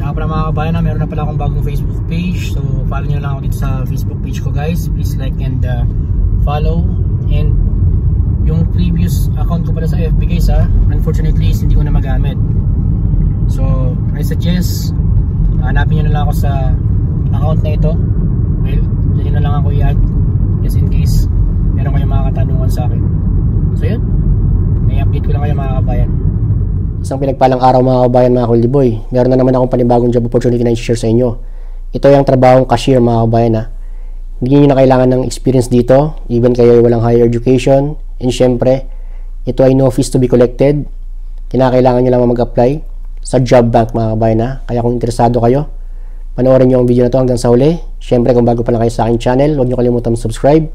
Saka pala mga kabayan, meron na pala akong bagong Facebook page. So follow nyo lang ako dito sa Facebook page ko guys. Please like and follow. And yung previous account ko pala sa FB guys unfortunately hindi ko na magamit. So I suggest hanapin nyo na lang ako sa account na ito. Well, dyan na lang ako i-add just in case meron kayong mga katanungan sa akin. So yun, may update ko lang kayo mga kabayan. Isang pinagpalang araw mga kabayan, mga Kuldiboy. Meron na naman akong panibagong job opportunity na i-share sa inyo. Ito yung trabahong cashier mga kabayan Hindi nyo na kailangan ng experience dito, even kayo ay walang higher education. And syempre, ito ay no fees to be collected. Kinakailangan nyo lang mag-apply sa job bank mga kabayan Kaya kung interesado kayo, panoorin nyo ang video na to hanggang sa huli. Syempre kung bago pa lang kayo sa aking channel, huwag nyo kalimutan subscribe.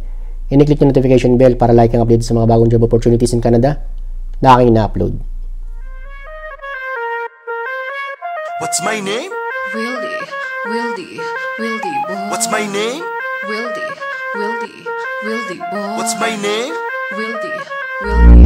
And i-click yung notification bell para like ang update sa mga bagong job opportunities in Canada na aking na-upload. What's my name? Wildy boy. What's my name? Wildy boy. What's my name? Wildy boy.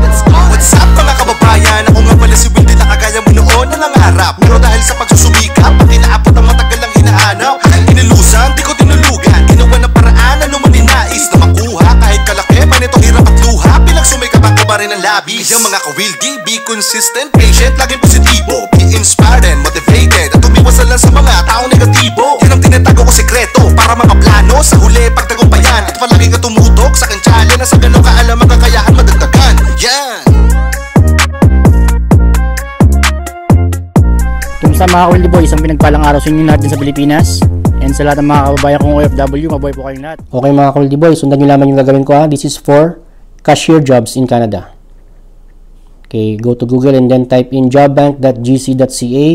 Let's go! What's up mga kababayan? Ako nga pala si Wildy na kagaya mo noon na nangarap. Pero dahil sa pagsusumikap, pati naapot ang matagal lang hinahanap. Inilusan, di ko tinulugan. Ginawa ng paraan, ano man ninais na makuha. Kahit kalaki, man ito hirap at luha. Pinagsumikap ako pa rin ang labis. Kaya mga ka-Wildy, be consistent, patient, laging positibo. Be inspired and motivated. At umiwasan lang sa mga taong negatibo. Yan ang tinatago ko sekreto para mga plano sa huli pagtagumpayan. At palagi ka tumutok sa aking challenge na sa ganong kaalam ang kakayahan madagdagan. Yan! Kumusta mga Kuldiboy, isang pinagpalang araw sa inyo lahat din sa Pilipinas. And sa lahat ng mga kababayan kong OFW, mabuhay po kayong lahat. Okay mga Kuldiboy, sundan nyo lamang yung gagawin ko This is for cashier jobs in Canada. Okay, go to Google and then type in jobbank.gc.ca.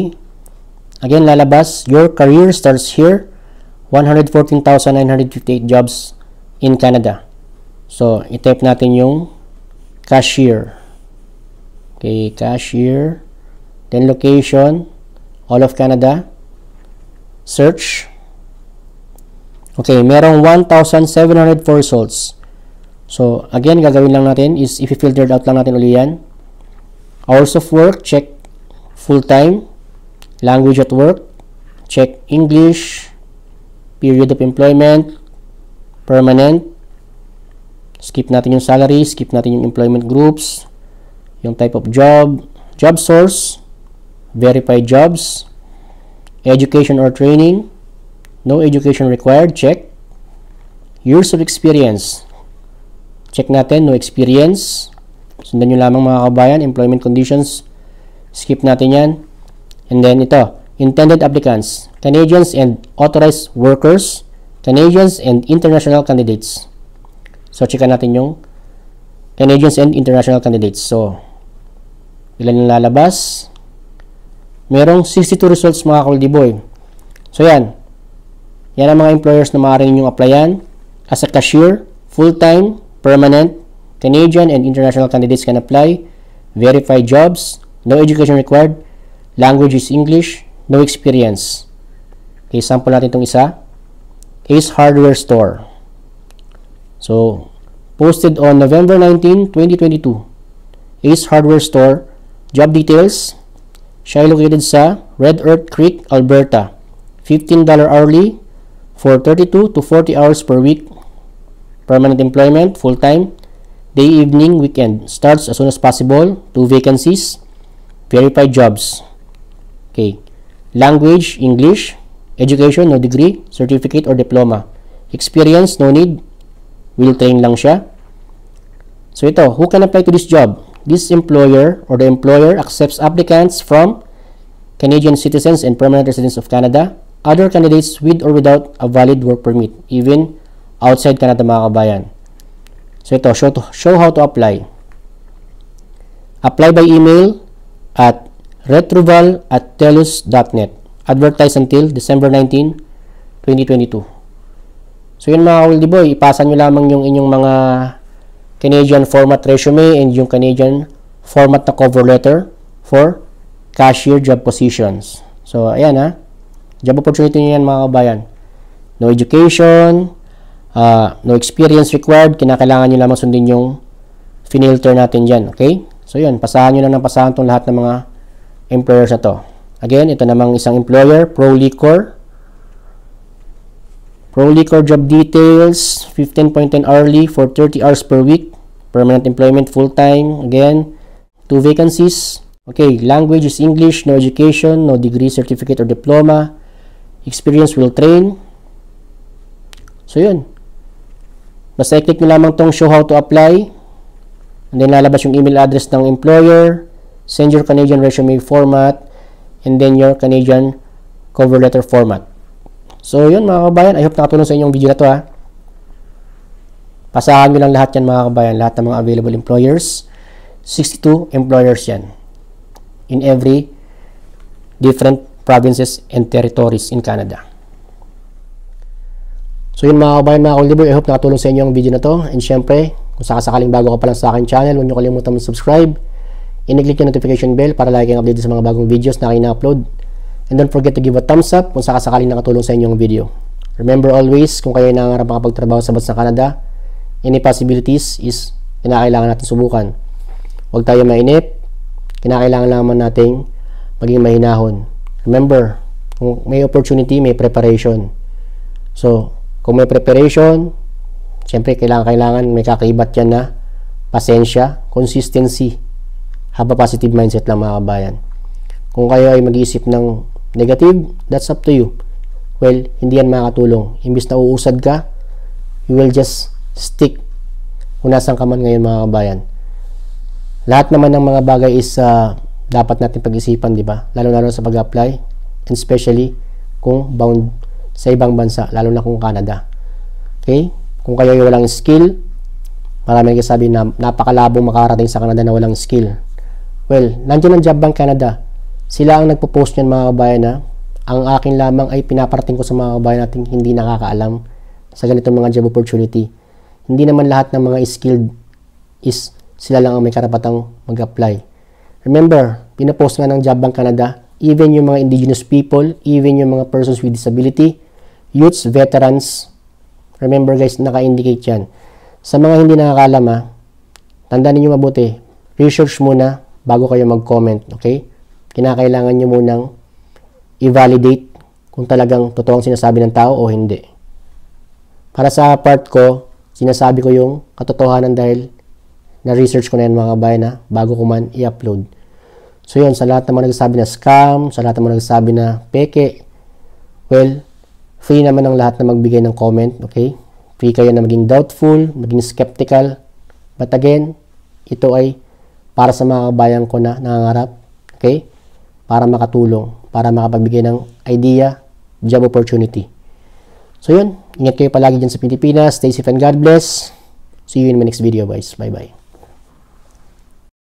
Again, lalabas, your career starts here. 114,958 jobs in Canada. So, i-type natin yung cashier. Okay, cashier. Then location, all of Canada. Search. Okay, merong 1,704 results. So, again, gagawin lang natin is if i-filtered out lang natin uli yan. Hours of work, check full-time. Language at work, check English. Period of employment, permanent. Skip natin yung salary, skip natin yung employment groups, yung type of job, job source, verified jobs, education or training, no education required, check. Years of experience, check natin, no experience. Sundan nyo lamang mga kabayan, employment conditions, skip natin yan. And then ito, intended applicants, Canadians and authorized workers, Canadians and international candidates. So, checkan natin yung Canadians and international candidates. So, ilan yung lalabas? Merong 62 results mga Kuldiboy. So, yan. Yan ang mga employers na maaari ninyong applyan. As a cashier, full-time, permanent, Canadian and international candidates can apply. Verified jobs, no education required. Language is English, no experience. Okay, sample natin itong isa. Ace Hardware Store. So, posted on November 19, 2022. Ace Hardware Store. Job details. Siya ay located sa Red Earth Creek, Alberta. $15 hourly for 32 to 40 hours per week. Permanent employment, full-time. Day, evening, weekend. Starts as soon as possible. 2 vacancies. Verified jobs. Okay. Language, English. Education, no degree, certificate, or diploma. Experience, no need. Will train lang siya. So ito, who can apply to this job? This employer or the employer accepts applicants from Canadian citizens and permanent residents of Canada, other candidates with or without a valid work permit, even outside Canada mga kabayan. So ito, show how to apply. Apply by email at retroval@telus.net. Advertise until December 19, 2022. So yun mga Kuldiboy, ipasa nyo lamang yung inyong mga Canadian format resume and yung Canadian format na cover letter for cashier job positions. So ayan job opportunity nyo yan mga kabayan. No education, no experience required, kinakailangan nyo lamang sundin yung finilter natin dyan, okay? So yun, pasahan nyo lang ng pasahan itong lahat ng mga employers na to. Again, ito namang isang employer, Pro Liquor. Pro Liquor job details, 15.10 hourly for 30 hours per week. Permanent employment, full-time. Again, 2 vacancies. Okay, language is English, no education, no degree, certificate, or diploma. Experience will train. So, yun. Basta i-click nyo lamang tong show how to apply. And then lalabas yung email address ng employer. Send your Canadian resume format. And then your Canadian cover letter format. So, yun mga kabayan. I hope nakatulong sa inyong video na to ha. Pasahan nyo lang lahat yan mga kabayan. Lahat ng mga available employers. 62 employers yan. In every different provinces and territories in Canada. So yun mga kabayan, mga kauliboy, I hope nakatulong sa inyo ang video na to. And syempre, kung sakasakaling bago ka pa lang sa akin channel, huwag nyo kalimutan mag-subscribe. I-click yung notification bell para lagi kang update sa mga bagong videos na aking na-upload. And don't forget to give a thumbs up kung sakasakaling nakatulong sa inyo ang video. Remember always, kung kayo ay nangangarap makapagtrabaho sa bansa Canada, any possibilities is kinakailangan natin subukan. Huwag tayo mainip, kinakailangan naman nating maging mahinahon. Remember, kung may opportunity, may preparation. So, kung may preparation, siyempre kailangan may kakaibat yan na pasensya, consistency, have a positive mindset lang mga kabayan. Kung kayo ay mag-iisip ng negative, that's up to you. Well, hindi yan makakatulong. Imbis na uusad ka, you will just stick kung nasan ka man ngayon mga kabayan. Lahat naman ng mga bagay is dapat natin pag-isipan, di ba? Lalo-lalo sa pag-apply, and especially kung bound sa ibang bansa, lalo na kung Canada. Okay? Kung kayo ay walang skill, marami nagsasabi na napakalabong makarating sa Canada na walang skill. Well, nandiyan ang Job Bank Canada. Sila ang nagpo-post niyan mga kabayan na ang akin lamang ay pinaparating ko sa mga kabayan natin hindi nakakaalam sa ganitong mga job opportunity. Hindi naman lahat ng mga skilled is sila lang ang may karapatang mag-apply. Remember, pinapost nga ng Job Bank Canada, even yung mga indigenous people, even yung mga persons with disability, youths, veterans, remember guys, naka-indicate yan. Sa mga hindi nakakalam tandaan niyo mabuti, research muna bago kayo mag-comment, okay? Kinakailangan nyo munang i-validate kung talagang totoo ang sinasabi ng tao o hindi. Para sa part ko, sinasabi ko yung katotohanan dahil na-research ko na yan mga kabayan bago ko man i-upload. So yun, sa lahat ng mga nagsasabi na scam, sa lahat ng mga nagsasabi na peke, well, free naman ang lahat na magbigay ng comment, okay? Free kayo na maging doubtful, maging skeptical. But again, ito ay para sa mga kabayan ko na nangangarap, okay? Para makatulong, para makapagbigay ng idea, job opportunity. So yun, ingat kayo palagi dyan sa Pilipinas. Stay safe and God bless. See you in my next video guys. Bye-bye.